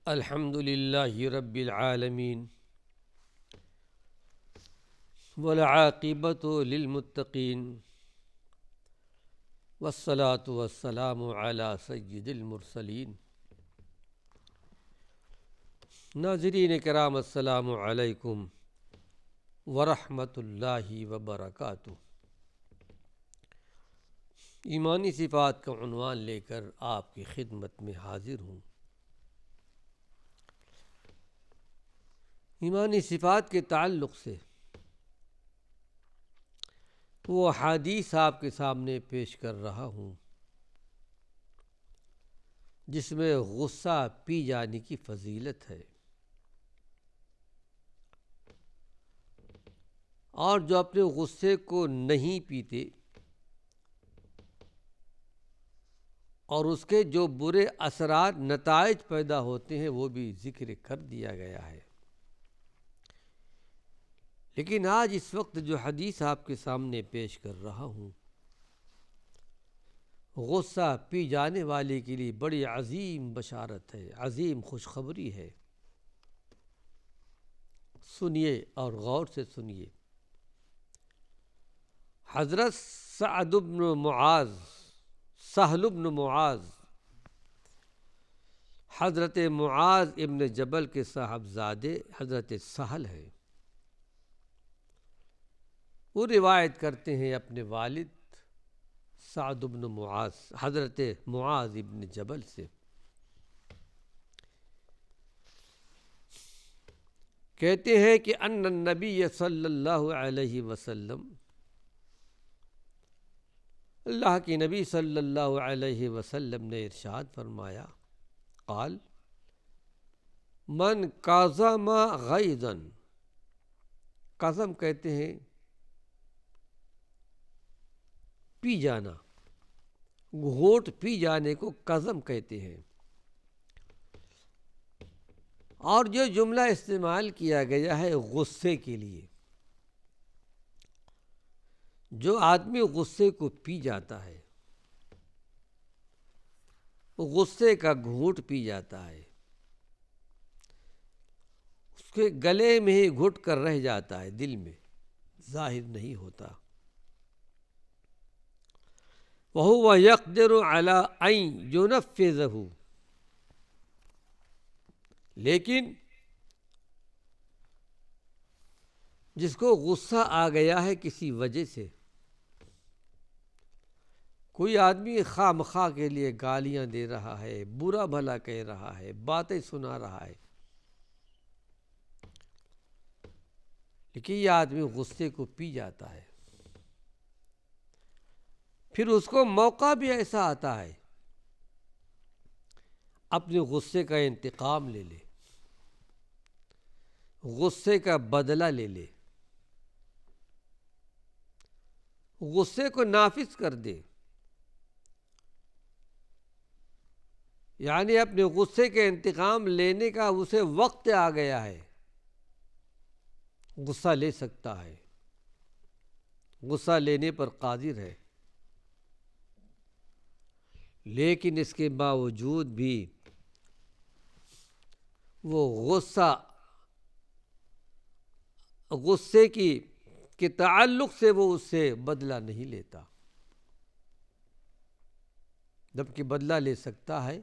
الحمد للہ رب العالمین والعاقبۃ للمتقین والصلاة والسلام علی سید المرسلین۔ ناظرین کرام السلام علیکم ورحمۃ اللہ وبرکاتہ۔ ایمانی صفات کا عنوان لے کر آپ کی خدمت میں حاضر ہوں۔ ایمانی صفات کے تعلق سے وہ احادیث آپ کے سامنے پیش کر رہا ہوں جس میں غصہ پی جانے کی فضیلت ہے، اور جو اپنے غصے کو نہیں پیتے اور اس کے جو برے اثرات نتائج پیدا ہوتے ہیں وہ بھی ذکر کر دیا گیا ہے۔ لیکن آج اس وقت جو حدیث آپ کے سامنے پیش کر رہا ہوں، غصہ پی جانے والے کے لیے بڑی عظیم بشارت ہے، عظیم خوشخبری ہے۔ سنیے اور غور سے سنیے۔ حضرت سہل بن معاذ حضرت معاذ ابن جبل کے صاحبزادے حضرت سہل ہیں۔ وہ روایت کرتے ہیں اپنے والد سعد بن معاذ حضرت معاذ ابن جبل سے، کہتے ہیں کہ ان النبی صلی اللہ علیہ وسلم، اللہ کی نبی صلی اللہ علیہ وسلم نے ارشاد فرمایا، قال من کاظم غیظا، کظم کہتے ہیں پی جانا، گھونٹ پی جانے کو کظم کہتے ہیں۔ اور جو جملہ استعمال کیا گیا ہے غصے کے لیے، جو آدمی غصے کو پی جاتا ہے، غصے کا گھونٹ پی جاتا ہے، اس کے گلے میں ہی گھٹ کر رہ جاتا ہے، دل میں ظاہر نہیں ہوتا۔ وَهُوَ يَقْدِرُ عَلَىٰ أَن يُنَفِّذَهُ، لیکن جس کو غصہ آ گیا ہے کسی وجہ سے، کوئی آدمی خواہ مخواہ کے لیے گالیاں دے رہا ہے، برا بھلا کہہ رہا ہے، باتیں سنا رہا ہے، لیکن یہ آدمی غصے کو پی جاتا ہے، پھر اس کو موقع بھی ایسا آتا ہے اپنے غصے کا انتقام لے لے، غصے کا بدلہ لے لے، غصے کو نافذ کر دے، یعنی اپنے غصے کے انتقام لینے کا اسے وقت آ گیا ہے، غصہ لے سکتا ہے، غصہ لینے پر قادر ہے، لیکن اس کے باوجود بھی وہ غصے کے تعلق سے وہ اس سے بدلہ نہیں لیتا، جبکہ بدلہ لے سکتا ہے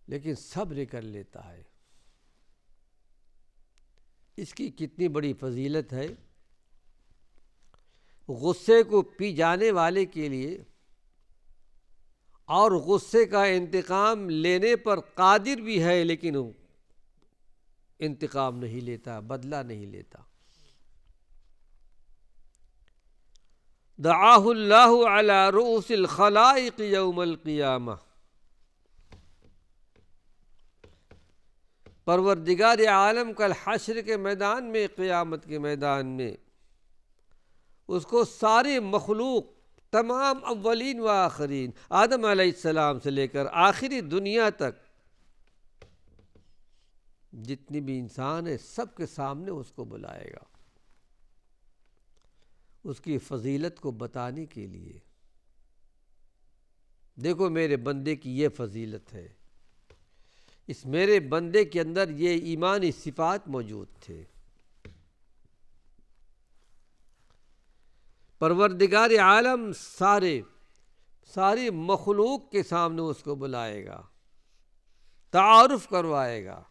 لیکن صبر کر لیتا ہے۔ اس کی کتنی بڑی فضیلت ہے، غصے کو پی جانے والے کے لیے اور غصے کا انتقام لینے پر قادر بھی ہے، لیکن وہ انتقام نہیں لیتا، بدلہ نہیں لیتا۔ دعاہ اللہ علی رؤوس الخلائق یوم القیامہ، پروردگار عالم کل حشر کے میدان میں، قیامت کے میدان میں اس کو ساری مخلوق، تمام اولین و آخرین، آدم علیہ السلام سے لے کر آخری دنیا تک جتنی بھی انسان ہے سب کے سامنے اس کو بلائے گا، اس کی فضیلت کو بتانے کے لیے۔ دیکھو میرے بندے کی یہ فضیلت ہے، اس میرے بندے کے اندر یہ ایمانی صفات موجود تھے۔ پروردگار عالم ساری مخلوق کے سامنے اس کو بلائے گا، تعارف کروائے گا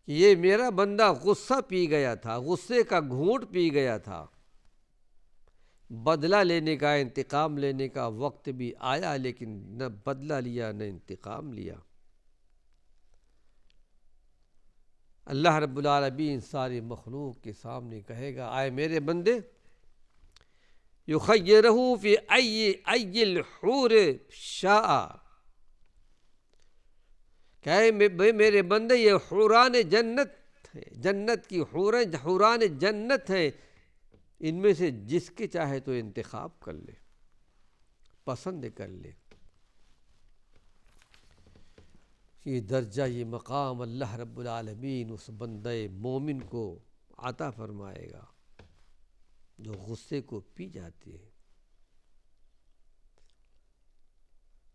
کہ یہ میرا بندہ غصہ پی گیا تھا، غصے کا گھونٹ پی گیا تھا، بدلہ لینے کا، انتقام لینے کا وقت بھی آیا، لیکن نہ بدلہ لیا نہ انتقام لیا۔ اللہ رب العالمین ساری مخلوق کے سامنے کہے گا، آئے میرے بندے، یخیرہ فی ای الحور شاء، کہ میرے بندے یہ حوران جنت ہے، جنت کی حوران جنت ہے، ان میں سے جس کے چاہے تو انتخاب کر لے، پسند کر لے۔ یہ درجہ، یہ مقام اللہ رب العالمین اس بندہ مومن کو عطا فرمائے گا جو غصے کو پی جاتے ہیں،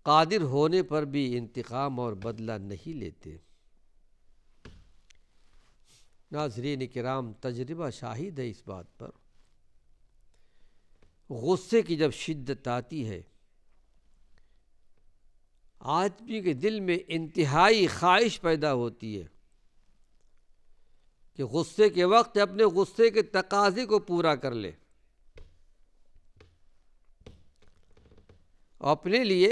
قادر ہونے پر بھی انتقام اور بدلہ نہیں لیتے۔ ناظرین کرام، تجربہ شاہد ہے اس بات پر، غصے کی جب شدت آتی ہے، آدمی کے دل میں انتہائی خواہش پیدا ہوتی ہے کہ غصے کے وقت اپنے غصے کے تقاضے کو پورا کر لے، اپنے لیے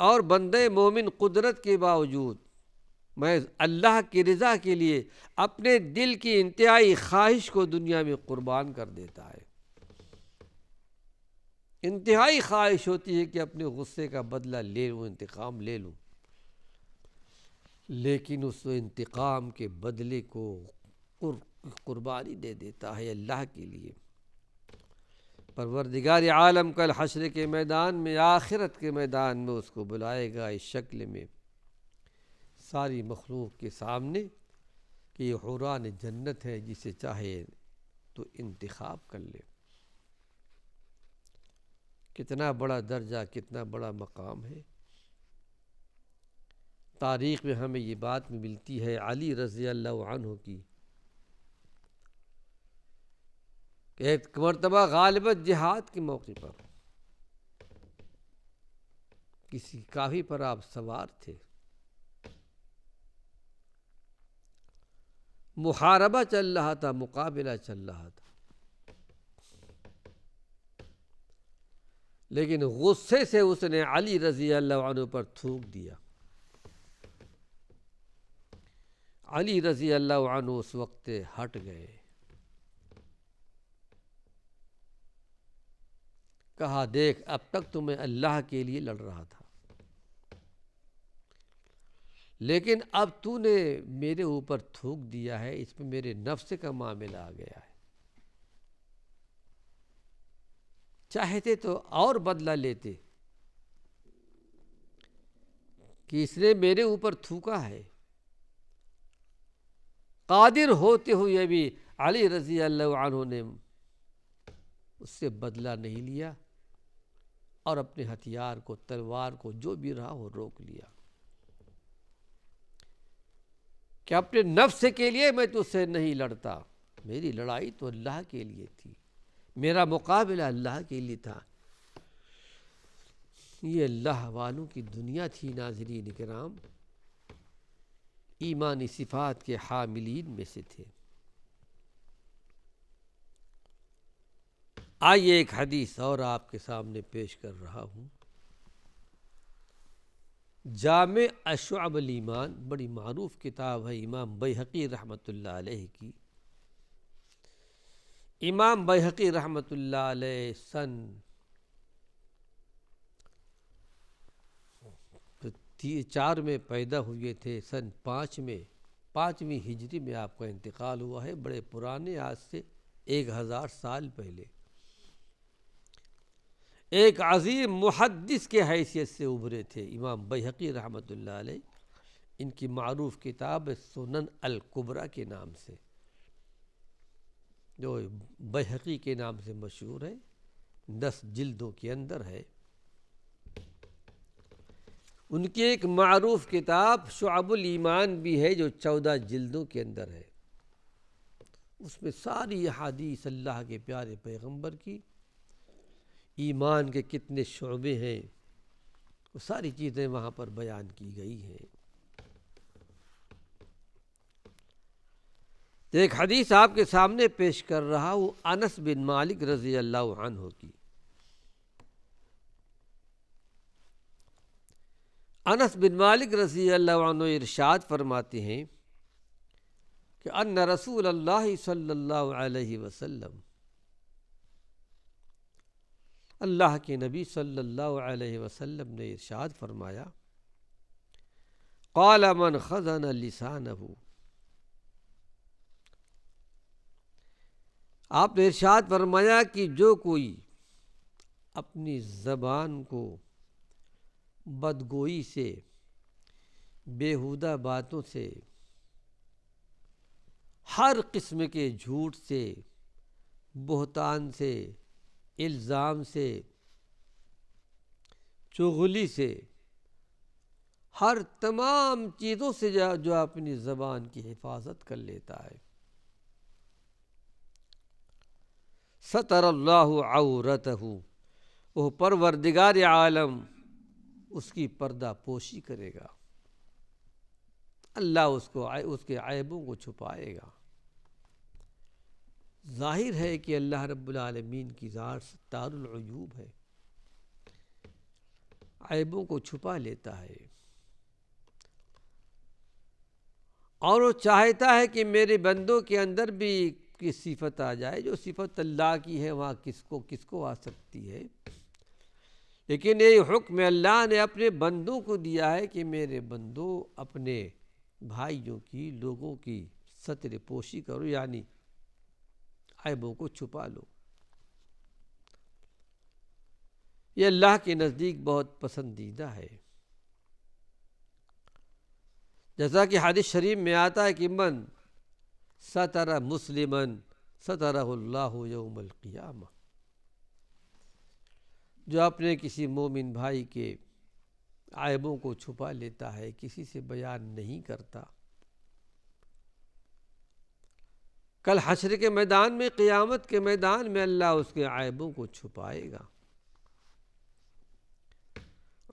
اور بندے مومن قدرت کے باوجود میں اللہ کی رضا کے لیے اپنے دل کی انتہائی خواہش کو دنیا میں قربان کر دیتا ہے۔ انتہائی خواہش ہوتی ہے کہ اپنے غصے کا بدلہ لے لوں، انتقام لے لوں، لیکن اس انتقام کے بدلے کو قربانی دے دیتا ہے اللہ کے لیے۔ پروردگار عالم کل حشر کے میدان میں، آخرت کے میدان میں اس کو بلائے گا اس شکل میں ساری مخلوق کے سامنے کہ یہ حوران جنت ہے، جسے چاہے تو انتخاب کر لے۔ کتنا بڑا درجہ، کتنا بڑا مقام ہے۔ تاریخ میں ہمیں یہ بات ملتی ہے علی رضی اللہ عنہ کی، کہ ایک مرتبہ غالباً جہاد کے موقع پر کسی کافی پر آپ سوار تھے، محاربہ چل رہا تھا، مقابلہ چل رہا تھا، لیکن غصے سے اس نے علی رضی اللہ عنہ پر تھوک دیا۔ علی رضی اللہ عنہ اس وقت ہٹ گئے، کہا دیکھ اب تک تو میں اللہ کے لیے لڑ رہا تھا، لیکن اب تو نے میرے اوپر تھوک دیا ہے، اس میں میرے نفس کا معاملہ آ گیا ہے، چاہتے تو اور بدلہ لیتے کہ اس نے میرے اوپر تھوکا ہے، قادر ہوتے ہوئے بھی علی رضی اللہ عنہ نے اس سے بدلہ نہیں لیا اور اپنے ہتھیار کو، تلوار کو، جو بھی رہا وہ روک لیا کہ اپنے نفس کے لیے میں تجھ سے نہیں لڑتا، میری لڑائی تو اللہ کے لیے تھی، میرا مقابلہ اللہ کے لیے تھا۔ یہ اللہ والوں کی دنیا تھی ناظرین کرام، ایمانی صفات کے حاملین میں سے تھے۔ آئیے ایک حدیث اور آپ کے سامنے پیش کر رہا ہوں۔ جامع الشعب الایمان بڑی معروف کتاب ہے امام بیہقی رحمۃ اللہ علیہ کی۔ امام بیہقی رحمۃ اللہ علیہ سن 4 میں پیدا ہوئے تھے، سن 5ویں ہجری میں آپ کا انتقال ہوا ہے، بڑے پرانے، آج سے 1000 سال پہلے۔ ایک عظیم محدث کے حیثیت سے ابھرے تھے امام بیہقی رحمۃ اللہ علیہ۔ ان کی معروف کتاب سنن الکبریٰ کے نام سے، جو بیہقی کے نام سے مشہور ہے، 10 جلدوں کے اندر ہے۔ ان کی ایک معروف کتاب شعب الایمان بھی ہے جو 14 جلدوں کے اندر ہے. اس میں ساری احادیث اللہ کے پیارے پیغمبر کی ایمان کے کتنے شعبے ہیں وہ ساری چیزیں وہاں پر بیان کی گئی ہیں. ایک حدیث آپ کے سامنے پیش کر رہا ہوں انس بن مالک رضی اللہ عنہ کی. انس بن مالک رضی اللہ عنہ ارشاد فرماتے ہیں کہ ان رسول اللہ صلی اللہ علیہ وسلم، اللہ کے نبی صلی اللہ علیہ وسلم نے ارشاد فرمایا، قال من خزن لسانہ، آپ نے ارشاد فرمایا کہ جو کوئی اپنی زبان کو بدگوئی سے، بیہودہ باتوں سے، ہر قسم کے جھوٹ سے، بہتان سے، الزام سے، چغلی سے، ہر تمام چیزوں سے جو اپنی زبان کی حفاظت کر لیتا ہے، ستر اللہ عورتہ، وہ پروردگار عالم اس کی پردہ پوشی کرے گا، اللہ اس کے عیبوں کو چھپائے گا. ظاہر ہے کہ اللہ رب العالمین کی ذات ستار العیوب ہے، عیبوں کو چھپا لیتا ہے، اور وہ چاہتا ہے کہ میرے بندوں کے اندر بھی کی صفت آ جائے جو صفت اللہ کی ہے. وہاں کس کو آ سکتی ہے؟ لیکن یہ حکم اللہ نے اپنے بندوں کو دیا ہے کہ میرے بندوں اپنے بھائیوں کی، لوگوں کی ستر پوشی کرو، یعنی عیبوں کو چھپا لو. یہ اللہ کے نزدیک بہت پسندیدہ ہے. جیسا کہ حدیث شریف میں آتا ہے کہ من ستر مسلمن سترہ اللہ یوم القیامہ، جو اپنے کسی مومن بھائی کے عیبوں کو چھپا لیتا ہے، کسی سے بیان نہیں کرتا، کل حشر کے میدان میں، قیامت کے میدان میں اللہ اس کے عیبوں کو چھپائے گا.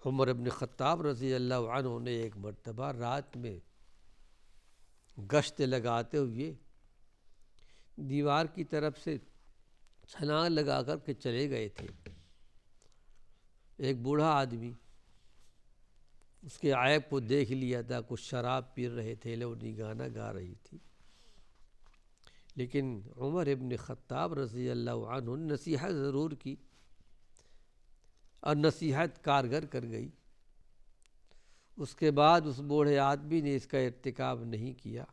عمر بن خطاب رضی اللہ عنہ نے ایک مرتبہ رات میں گشت لگاتے ہوئے دیوار کی طرف سے چھلانگ لگا کر کے چلے گئے تھے. ایک بوڑھا آدمی اس کے عیب کو دیکھ لیا تھا، کچھ شراب پی رہے تھے، لونی گانا گا رہی تھی، لیکن عمر ابن خطاب رضی اللہ عنہ نے نصیحت ضرور کی اور نصیحت کارگر کر گئی. اس کے بعد اس بوڑھے آدمی نے اس کا ارتکاب نہیں کیا،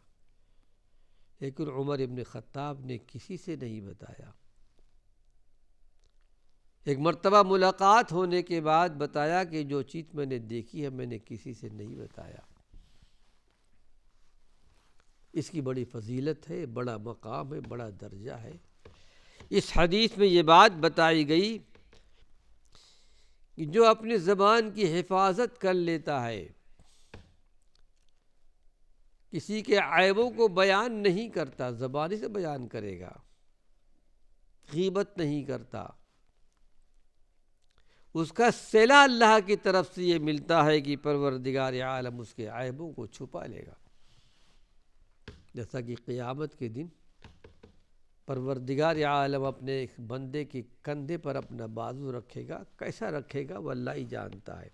لیکن عمر ابن خطاب نے کسی سے نہیں بتایا. ایک مرتبہ ملاقات ہونے کے بعد بتایا کہ جو چیز میں نے دیکھی ہے میں نے کسی سے نہیں بتایا. اس کی بڑی فضیلت ہے، بڑا مقام ہے، بڑا درجہ ہے. اس حدیث میں یہ بات بتائی گئی کہ جو اپنی زبان کی حفاظت کر لیتا ہے، کسی کے عیبوں کو بیان نہیں کرتا، زبانی سے بیان کرے گا، غیبت نہیں کرتا، اس کا صلہ اللہ کی طرف سے یہ ملتا ہے کہ پروردگار عالم اس کے عیبوں کو چھپا لے گا. جیسا کہ قیامت کے دن پروردگار عالم اپنے ایک بندے کے کندھے پر اپنا بازو رکھے گا، کیسا رکھے گا وہ اللہ ہی جانتا ہے.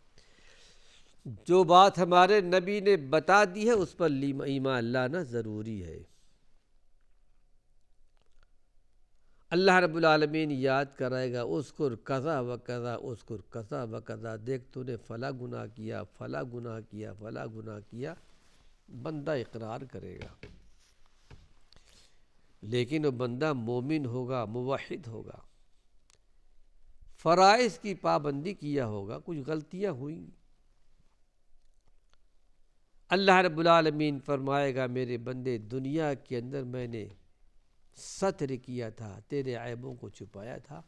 جو بات ہمارے نبی نے بتا دی ہے اس پر ایمان لانا ضروری ہے. اللہ رب العالمین یاد کرائے گا، اذکر کذا و کذا، اذکر کذا و کذا، دیکھ تو نے فلاں گناہ کیا، فلاں گناہ کیا، فلاں گناہ کیا. بندہ اقرار کرے گا، لیکن وہ بندہ مومن ہوگا، موحد ہوگا، فرائض کی پابندی کیا ہوگا، کچھ غلطیاں ہوئیں. اللہ رب العالمین فرمائے گا میرے بندے دنیا کے اندر میں نے ستر کیا تھا، تیرے عیبوں کو چھپایا تھا،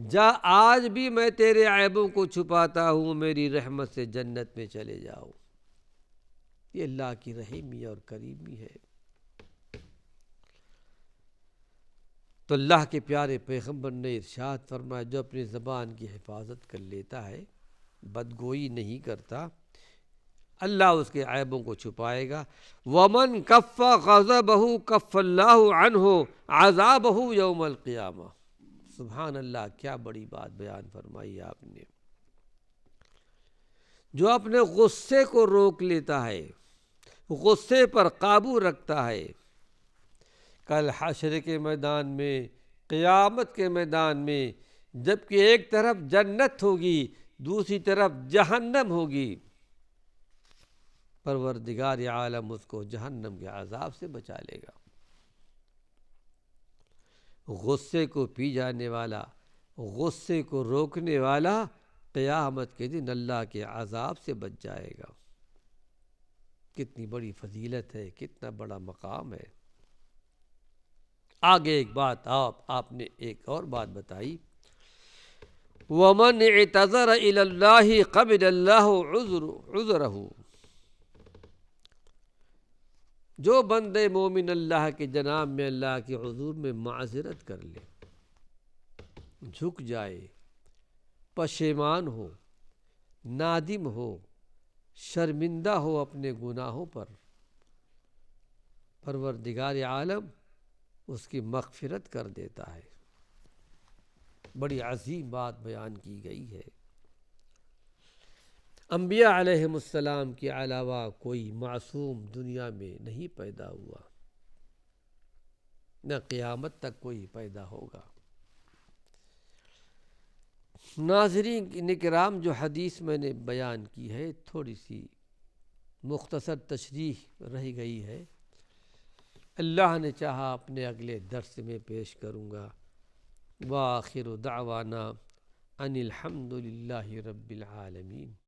جا آج بھی میں تیرے عیبوں کو چھپاتا ہوں، میری رحمت سے جنت میں چلے جاؤ۔ یہ اللہ کی رحیمی اور کریمی ہے۔ تو اللہ کے پیارے پیغمبر نے ارشاد فرمایا، جو اپنی زبان کی حفاظت کر لیتا ہے، بدگوئی نہیں کرتا، اللہ اس کے عیبوں کو چھپائے گا۔ وَمَنْ كَفَّ غَضَبَهُ كَفَّ اللَّهُ عَنْهُ عَذَابَهُ يَوْمَ الْقِيَامَةِ۔ سبحان اللہ، کیا بڑی بات بیان فرمائی آپ نے۔ جو اپنے غصے کو روک لیتا ہے، غصے پر قابو رکھتا ہے، کل حشر کے میدان میں، قیامت کے میدان میں، جبکہ ایک طرف جنت ہوگی، دوسری طرف جہنم ہوگی، پروردگار عالم اس کو جہنم کے عذاب سے بچا لے گا۔ غصے کو پی جانے والا، غصے کو روکنے والا، قیامت کے دن اللہ کے عذاب سے بچ جائے گا۔ کتنی بڑی فضیلت ہے، کتنا بڑا مقام ہے۔ آگے ایک بات آپ نے ایک اور بات بتائی، وَمَنْ اعْتَذَرَ إِلَى اللَّهِ قَبِلَ اللَّهُ عُذْرَهُ۔ جو بندے مومن اللہ کے جناب میں، اللہ کے حضور میں معذرت کر لے، جھک جائے، پشیمان ہو، نادم ہو، شرمندہ ہو اپنے گناہوں پر، پروردگار عالم اس کی مغفرت کر دیتا ہے۔ بڑی عظیم بات بیان کی گئی ہے۔ انبیاء علیہم السلام کے علاوہ کوئی معصوم دنیا میں نہیں پیدا ہوا، نہ قیامت تک کوئی پیدا ہوگا۔ ناظرین کرام، جو حدیث میں نے بیان کی ہے، تھوڑی سی مختصر تشریح رہ گئی ہے، اللہ نے چاہا اپنے اگلے درس میں پیش کروں گا۔ وآخر دعوانا ان الحمد للہ رب العالمین۔